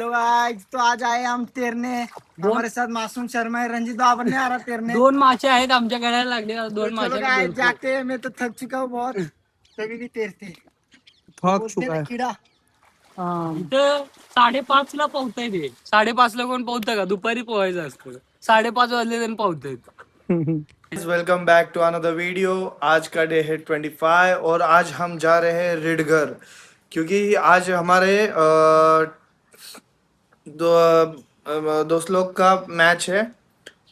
तो गाइस, तो आज आए हम तैरने। हमारे साथ मासूम शर्मा है, रंजीत बाबर ने आ रहा तैरने। दोन मासे आहेत आमच्या गळ्याला लागले दोन चलो मासे गाइस जाते हैं। मैं तो थक चुका हूँ बहुत, तभी भी तैरते। थक चुका है। कीड़ा इथं 5:30 पोहताय ते 5:30 कोण पोहतं का? दुपारी पोहायचं असतं. 5:30 वाजले त्यांनी पोहतायत. Welcome back to another video. आज का डे है 25 और आज हम जा रहे हैं रिडगर, क्योंकि आज हमारे दोस्त लोग का मैच है,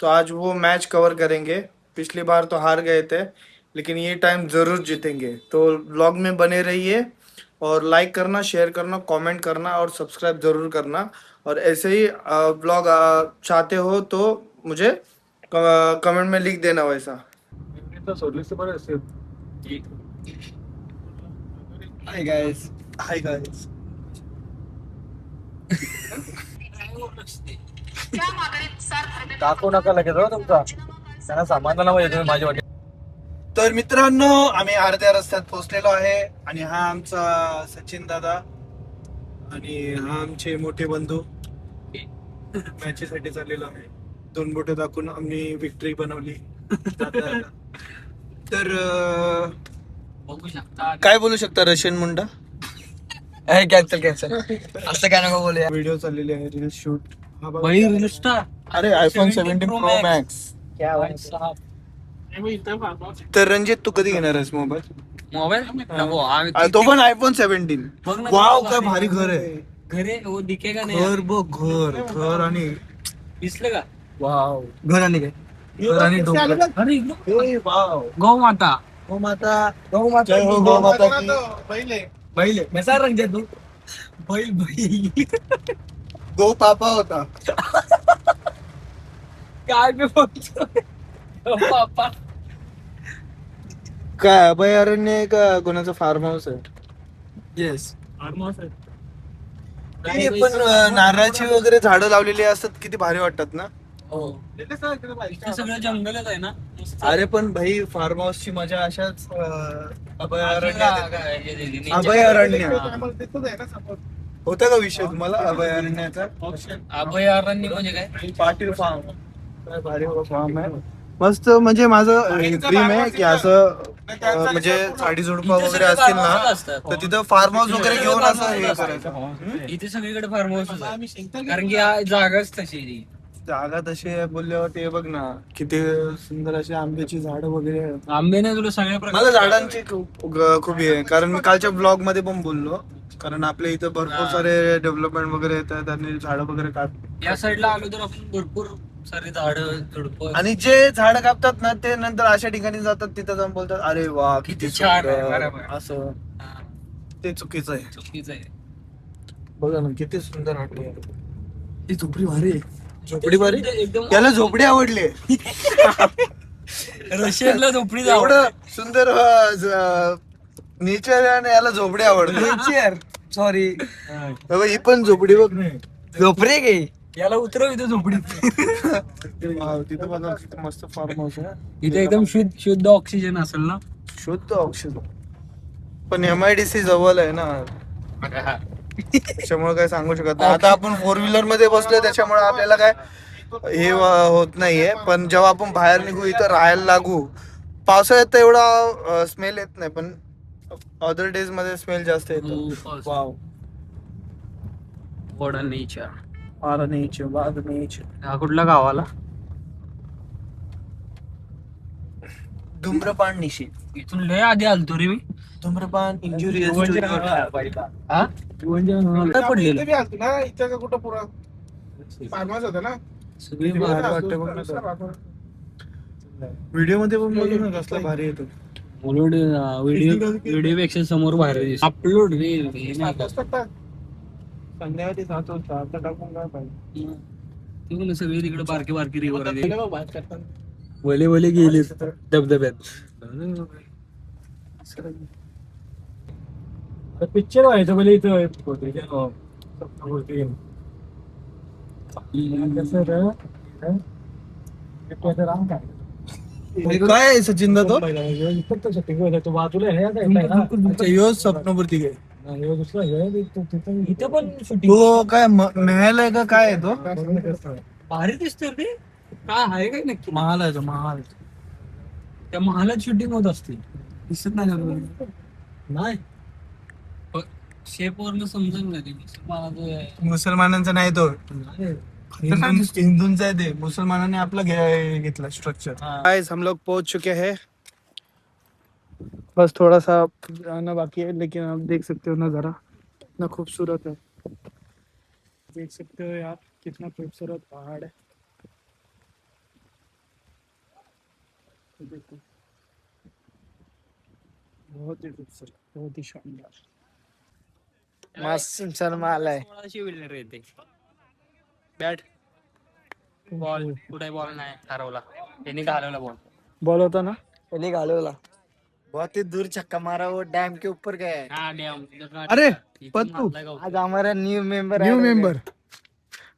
तो आज वो मैच कवर करेंगे। पिछली बार तो हार गए थे, लेकिन ये टाइम ज़रूर जीतेंगे। तो व्लॉग में बने रहिए और लाइक करना, शेयर करना, कमेंट करना और सब्सक्राइब ज़रूर करना। और ऐसे ही व्लॉग चाहते हो तो मुझे कमेंट में लिख देना वैसा। Hi guys. Hi guys. टाकू नका लगेच हो तुमचा त्यांना समाधान पाहिजे तुम्ही माझ्या वाटी. तर मित्रांनो, आम्ही अर्ध्या रस्त्यात पोहोचलेलो आहे आणि हा आमचा सचिन दादा आणि हा आमचे मोठे बंधू मॅचेसाठी चाललेलो आहे. 2 बोटे दाखवून आम्ही विक्ट्री बनवली. तर बघू शकता काय बोलू शकता रशियन मुंडा? कॅन्सल असं काय नको बोलूया. व्हिडिओ चाललेले आहे, रील शूट. भाई रील स्टार अरे आयफोन 17 प्रो मॅक्स. तर रणजित, तू कधी घेणार आहेस मोबाईल? मोबाईल नको आम्ही तो पण आयफोन 17. बघ ना, वाव, बघ काय ना. भारी घर आहे. घरे वो दिखे का नाही घर बघ, घर आणि दिसलं का? वाव, घर आणि काय, घर आणि डोंगर. अरे इकडं ए, वाव. गौ माता गौ माता, जय हो गौ माता की. बैल कसा रंग दे तू. बैल गौ पापा होता. काय बी बघतोय बाप्पा. काय अभयारण्य आहे का कोणाचं फार्म हाऊस आहे? येस. पण नारळाची वगैरे झाडं लावलेली असतात, किती भारी वाटतात ना. इथं सगळं जंगलच आहे ना. अरे पण भाई, फार्म हाऊस ची मजा अशाच अभयारण्य होता का विषय तुम्हाला अभयारण्याचा? अभयारण्य म्हणजे काय? पाटील फार्म. काय भारी फार्म आहे, मस्त. म्हणजे माझं ड्रीम आहे की असं म्हणजे झाडी झुडपा वगैरे असतील ना, तर तिथं फार्म हाऊस वगैरे घेऊन असं हे करायचं. इथे सगळीकडे फार्म हाऊस आहे, कारण की जागाच तशी आहे. जागा तशी आहे बोलल्यावर ते बघ ना, किती सुंदर अशी आंब्याची झाडं वगैरे आहेत. आंबे नाही तुला सगळ्या मला झाडांची खूप हे आहे, कारण मी कालच्या ब्लॉग मध्ये पण बोललो, कारण आपल्या इथं भरपूर सारे डेव्हलपमेंट वगैरे येतात आणि झाडं वगैरे काढतात. या साईडला आलो तर आपण भरपूर सारे झाडं झुडपं आणि जे झाडं कापतात ना, ते नंतर अशा ठिकाणी जातात, तिथं जाऊन बोलतात अरे वा किती छान आहे, सुंदर. बरोबर. असं ते चुकीचं आहे. चुकीचं आहे. बघा ना, किती सुंदर वाटली. ही झोपडी भारी आहे. झोपडी भारी, एकदम याला झोपडी आवडली. रशियनला झोपडी एवढं सुंदर नेचर आणि याला झोपडी आवडते. सॉरी. ही पण झोपडी बघ. झोपरे गे. याला उतरव इथे झोपडी. तिथं बघा किती मस्त फार्म हाऊस आहे. इथे एकदम शुद्ध ऑक्सिजन असेल ना. शुद्ध ऑक्सिजन. पण MIDC जवळ आहे ना, त्याच्यामुळे काय सांगू शकत नाही. आता आपण 4 व्हीलर मध्ये बसलोय, त्याच्यामुळे आपल्याला काय हे होत नाहीये. पण जेव्हा आपण बाहेर निघू, इथं राहायला लागू, पावसाळ्यात तर एवढा स्मेल येत नाही, पण अदर डेज मध्ये स्मेल जास्त येतो. Wow, nature. नेचर. हा कुठल्या गावाला? धूम्रपान निषेध. इथून लय आधी आलतो रे मी. धूम्रपान इंजुरियस हा काय पडलेलं सगळी भारी वाटतं बघ ना. व्हिडिओ मध्ये पण बघू ना कसला भारी येतो. व्हिडिओ पेक्षा समोर बाहेर अपलोड रे. संध्याकाळी 7 वाजता आता टाकून काय पाहिजे. सगळे तिकडे बारके बारके रिव्हर वले गेले धबधब्यात. पिक्चर व्हायचं पहिले इथं काय सचिन दा, तो बाजूला स्वप्नपूर्ती घे. इथे पण शूटिंग तो काय महल आहे का काय आहे तो? भारी दिसतोय रे. काय आहे काय नक्की? महाल आहे तो महाल. त्या महालात शूटिंग होत असते. दिसत नाही का? नाही शेप वरनं समजून नाही मुसलमानांचा नाही तो, हिंदूंचा आहे ते. मुसलमानांनी आपला घेतला स्ट्रक्चर. गाइस हम लोग पहुंच चुके हैं, बस थोड़ा सा आना बाकी है, लेकिन आप देख सकते हो नज़ारा कितना खूबसूरत है. देख सकते हो यार कितना खूबसूरत पहाड़ है. देखो बहुत ही खूबसूरत, बहुत ही शानदार. मासूम शर्मा आलाय. विनर येते. बॅट बॉल कुठे बॉल नाही हरवला, त्यांनी घालवला बॉल. बॉल होता ना. पहले घालवला. बहुत ही दूर छक्का मारा, वो डैम के ऊपर गया है. हा डॅम. अरे पत्तू, आज हमारा new member new member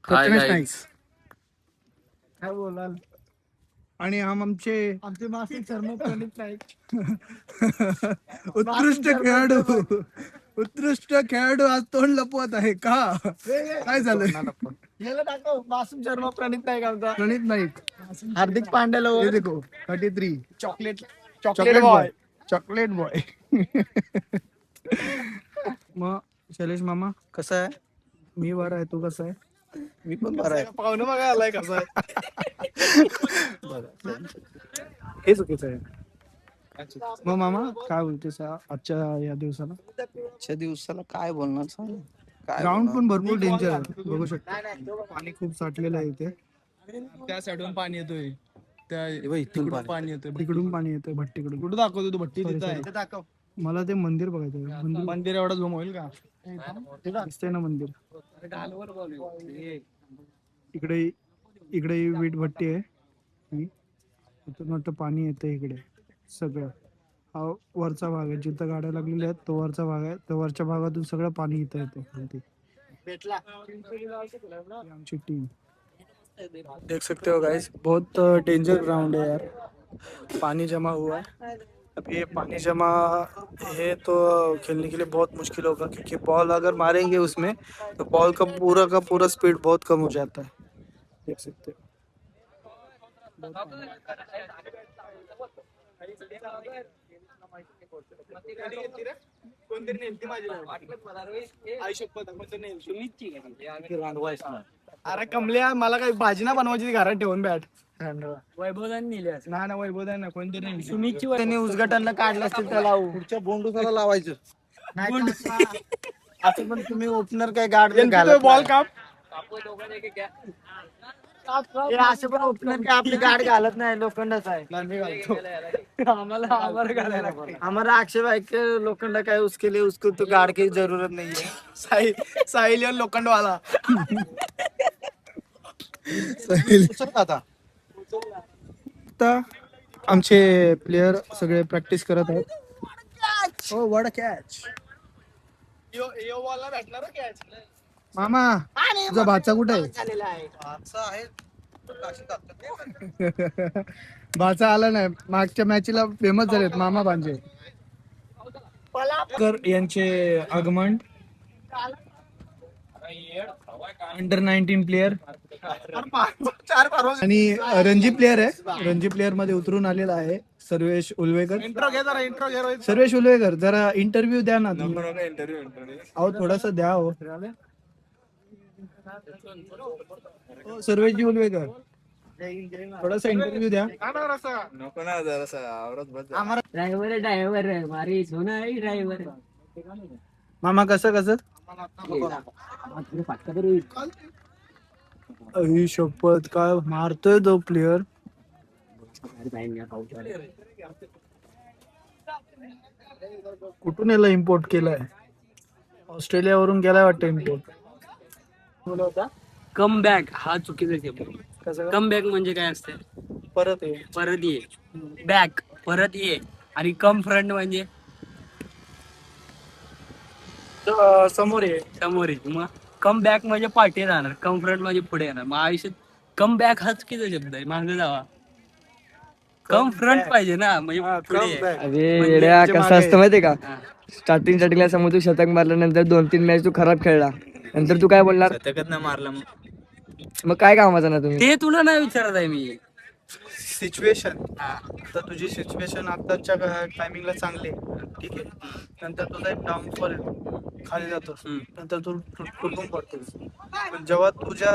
Prathamesh guys. Naik. काय बोलाल. आणि आमचे आमचे मासूम शर्मा प्रणित नाईक. उत्कृष्ट खेळाडू, उत्कृष्ट खेळाडू आज तोंड लपवत आहे का? काय झालं? याला दाखव मासूम शर्मा प्रणित नाईक आमचा. प्रणित नाईक. हार्दिक पांड्याला हे देखो 33 chocolate chocolate boy, chocolate boy. मग शैलेश मामा कसा आहे? मी बरा आहे, तू कसा आहे? मी पण बरा आहे. पाहुणं बघा आलाय कसा आहे. हे चुकीचं आहे. मग मामा काय बोलतेस आजच्या या दिवसाला? आजच्या दिवसाला काय बोलणार सांग. काय ग्राउंड पण भरपूर डेंजर आहे, बघू शकता. पाणी खूप साठलेलं आहे इथे. त्या साईडून पाणी येतोय, त्या तिकडून पाणी येतोय, तिकडून पाणी येतोय, भट्टीकडून. कुठं दाखवतो तू? भट्टी तिथं आहे. दाखव. मला ते मंदिर बघायचं. मंदिर एवढा झूम होईल का? दिसतंय ना मंदिर. इकडे इकडे वीट भट्टी आहे. इथून वाटतं पाणी येतं इकडे सगळं. हा वरचा भाग आहे, जिथं गाड्या लागलेल्या आहेत तो वरचा भाग आहे. तो वरच्या भागातून सगळं पाणी इथं येतं. भेटला. आमची टीम देख सकते हो गाइस, बहुत डेंजर ग्राउंड है यार. पानी जमा हुआ है. अब ये पानी जमा है तो खेलने के लिए बहुत मुश्किल होगा, क्योंकि बॉल अगर मारेंगे उसमें तो बॉल का पूरा स्पीड बहुत कम हो जाता है. देख सकते हो. अरे कमल्या, मला काही भाजी ना बनवायची घरात ठेवून बॅट. वैभवदान नेले ना वैभव ना कोणतरी नाही. सुमितची त्यांनी उद्घाटन काढलं असतील त्याला. पुढच्या बोंडूसाला लावायचं. असं पण तुम्ही ओपनर काय गार्ड बॉल का असं पण ओपनर काय आपली गार्ड घालत नाही, लोखंडच आहे. हमारा आक्षेप है कि लोखंड का है, उसके लिए उसको तो गार्ड की जरूरत नहीं है. साहिल लोखंड वाला. आता आमचे प्लेयर सगळे प्रॅक्टिस करत आहेत. हो वड कॅच. मामा तुझा भाचा कुठे आहे? भाचा आला नाही. मागच्या मॅचला फेमस झालेत मामा भांजे. यांचे आगमन. अंडर 19 प्लेयर आणि रणजी प्लेयर आहे. रणजी प्लेयर मध्ये उतरून आलेला आहे सर्वेश उलवेकर. सर्वेश उलवेकर जरा इंटरव्ह्यू द्या ना. अहो थोडासा द्या हो. सर्वेश उलवेकर थोडासा इंटरव्ह्यू द्या. ड्रायव्हर मारी सोना ड्रायव्हर. मामा कसं आई शपथ काय मारतोय तो प्लेयर. कुठून याला इम्पोर्ट केलाय? ऑस्ट्रेलियावरून गेलाय वाटतं इम्पोर्ट. कम बॅक हा चुकीचा शब्द. कम बॅक म्हणजे काय असते? परत परत ये. बॅक परत ये. आणि कम फ्रंट म्हणजे समोर आहे. समोर ये. मग कम बॅक म्हणजे पाठी राहणार, कम फ्रंट म्हणजे पुढे येणार. मग आयुष्यात कम बॅक हा चुकीचा शब्द आहे. मागे जावा. कम फ्रंट पाहिजे ना, म्हणजे पुढे. कसं असतं माहितीये का, स्टार्टिंगला समोर तू शतक मारल्यानंतर 2-3 मॅच तू खराब खेळला, नंतर तू काय बोलणार? शतकच नाही मारला मग काय कामाचा ना तुम्ही? ते तुला नाही विचारत आहे मी. सिच्युएशन, आता तुझी सिच्युएशन आताच्या टायमिंगला चांगली आहे, ठीक आहे. नंतर तुझा एक डाऊनफॉल येतो, खाली जातोस, नंतर तू तुटून पडतोस. पण जेव्हा तुझ्या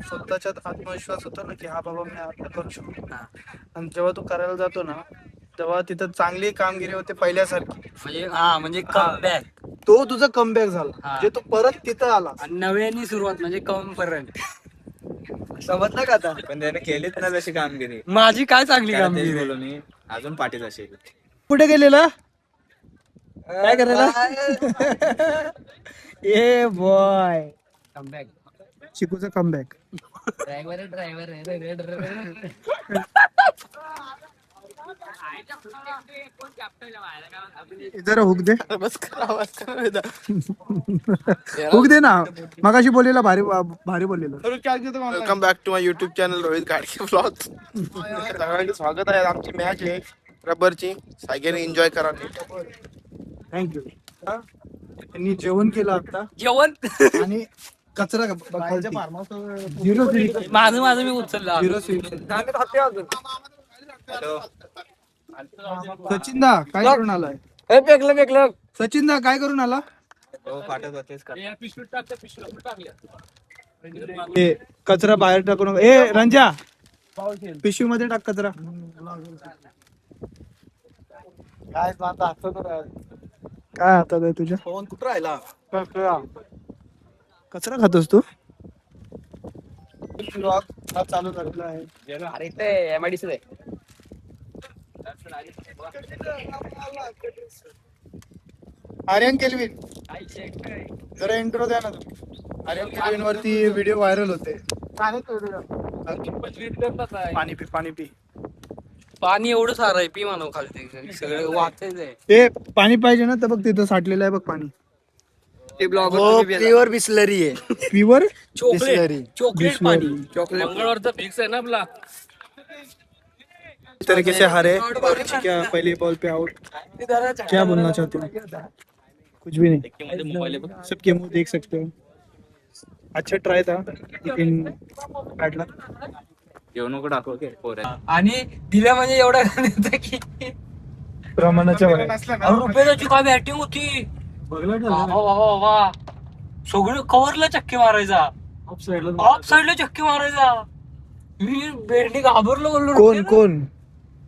स्वतःच्यात आत्मविश्वास होतो ना की हा बाबा मी आता करू शकतो, आणि जेव्हा तू करायला जातो ना तेव्हा तिथं चांगली कामगिरी होते पहिल्यासारखी. म्हणजे कमबॅक. तो तुझा कमबॅक झाला, म्हणजे तू परत तिथं आला. आणि नव्याने सुरुवात म्हणजे कम पर्यंत. समजलं का आता? पण त्याने केलीच ना तशी कामगिरी. माझी काय चांगली त्याला तेच कामगिरी. बोललो मी, अजून पाठीत असेल. कुठे गेलेला काय करायला? ए बॉय, कमबॅक. चिकूचा कमबॅक. जरा हुक दे, हुक दे ना. मगाशी बोललेला भारी भारी बोललेला. Welcome back to my YouTube channel Rohit Gadge vlog. सगळ्यांचं स्वागत आहे. आमची मॅच आहे रबरची, सगळ्यांनी एन्जॉय करा. थँक्यू. त्यांनी जेवण केलं आता, जेवण आणि कचरा माझं मी उचललं. सचिन दा काय करून आलाय? फेकलं. सचिन दा काय करून आला? हो पाठत होतेच का. ए कचरा बाहेर टाकून, ए रंजा पिशवी मध्ये टाक कचरा. काय हातात आहे तुझ्या? फोन कुठं राहिला? कचरा खातोस तू? ब्लॉग हा चालू झालेला आहे. अरे ते MIDC आहे. आर्यन केल्विन जरा इंट्रो द्या ना तुम्ही. आर्यन केल्विन वरती व्हिडिओ व्हायरल होते. पाणी पी. पाणी एवढं सारं आहे, पी मानव खाली सगळं वाचायचंय. ते पाणी पाहिजे ना, तर बघ तिथं साठलेलं आहे बघ पाणी. ते ब्लॉग प्युअर बिस्लरी आहे. प्युअर चॉकलेट पाणी. मंगळवारचा फिक्स आहे ना आपला. इस तरीके से हारे क्या पहले बॉल पे आउट. क्या बोलना चाहते हो? कुछ भी नहीं, सबके मुंह देख सकते हो. अच्छा ट्राई था लेकिन बैड लक. येऊ नको दाखव की पोरं. आणि दिल्या म्हणजे एवढा की प्रमाणाच्या रुपयाची काय बॅटिंग होती. बाबा सगळं कव्हरला चक्के मारायचा, ऑफ साईडला चक्के मारायचा. मी भेंडी घाबरलो, बोललो कोण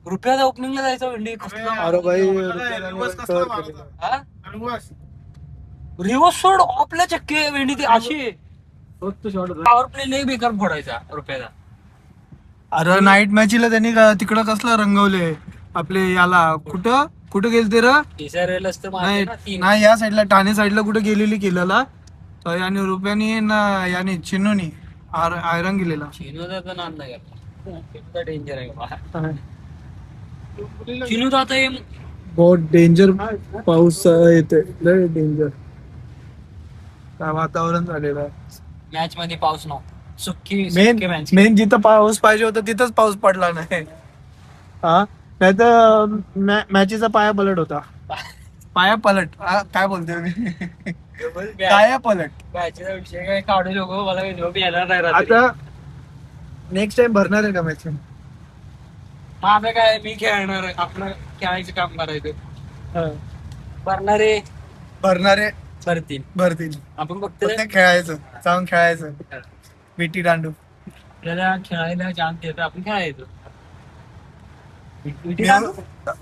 रुपयाचा ओपनिंगला जायचा भेंडी. अरे भाई रिवर्स सोड, ऑफला चक्के भेंडी ती अशी. पॉवर प्ले लय बेकार फोडायचा रुपयाचा. अरे नाईट मॅचला त्यांनी तिकडं कसलं रंगवले आपले याला. कुठं गेलते र? नाही या साईडला, ठाणे साईडला कुठे गेलेली केलेला, आणि रुपयानी ना याने चिन्नूनी आयरन गेलेला. चिनूचा नाद नाही डेंजर आहे. चिनू आता बहुत डेंजर पाऊस येते, लय डेंजर वातावरण झालेलं आहे. मॅच मध्ये पाऊस नव्हता. सुक्की मॅच. मेन जिथं पाऊस पाहिजे होता तिथंच पाऊस पडला नाही. हा नाही तर मॅचीचा पाया पलट होता. पाया पलट काय बोलतोय मी? पाया पलट. मॅचचा विषय काय काढू नको, मला झोप येणार नाही रात्री. आता नेक्स्ट टाइम भरणार आहे का मॅच? माझं काय, मी खेळणार, आपलं खेळायचं काम करायचं. भरणारे भरतील. आपण फक्त खेळायचं, जाऊन खेळायचं विटी दांडू. आपल्याला खेळायला चान्स देत, आपण खेळायचं.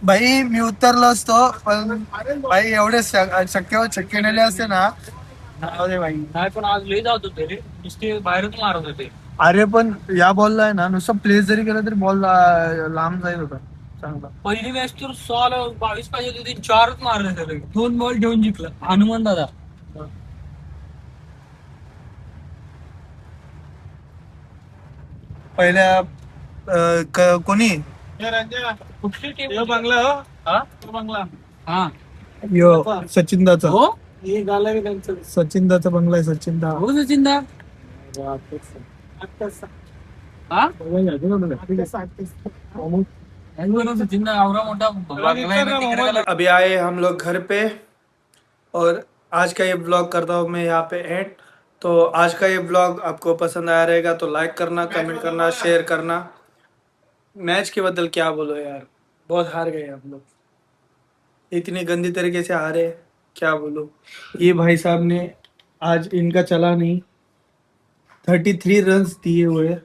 भाई मी उतरलो असतो, पण भाई एवढे शक्य नेले असते ना. भाई नाही, पण आज लय जात होते रे, नुसते बाहेरच मारत होते. अरे पण या बॉलला आहे ना, नुसतं प्लेस जरी केला तरी बॉल लांब जाईल होता चांगला. पहिली मॅच तर 22 पाहिजे होती, 4च मारले त्याला. 2 बॉल घेऊन जिंकला हनुमान दादा. पहिल्या कोणी कुठली टीम? बंगला. हा यो सचिनदाचा. हो सचिनदाचा बंगला आहे. सचिनदा हो सचिनदा. हा सचिन आवरा मोठा बंगला आहे तिकडे गेला. अभी आए हम लोग घर पे और आज का ये ब्लॉग करता हूँ मैं यहाँ पे एंड। तो आज का ये ब्लॉग आपको पसंद आया रहेगा तो लाइक करना, कमेंट करना, शेयर करना। मैच के बदल क्या बोलो यार, बहुत हार गए हम लोग, इतनी गंदी तरीके से हारे, क्या बोलो। ये भाई साहब ने आज इनका चला नहीं, 33 रन्स दिए हुए।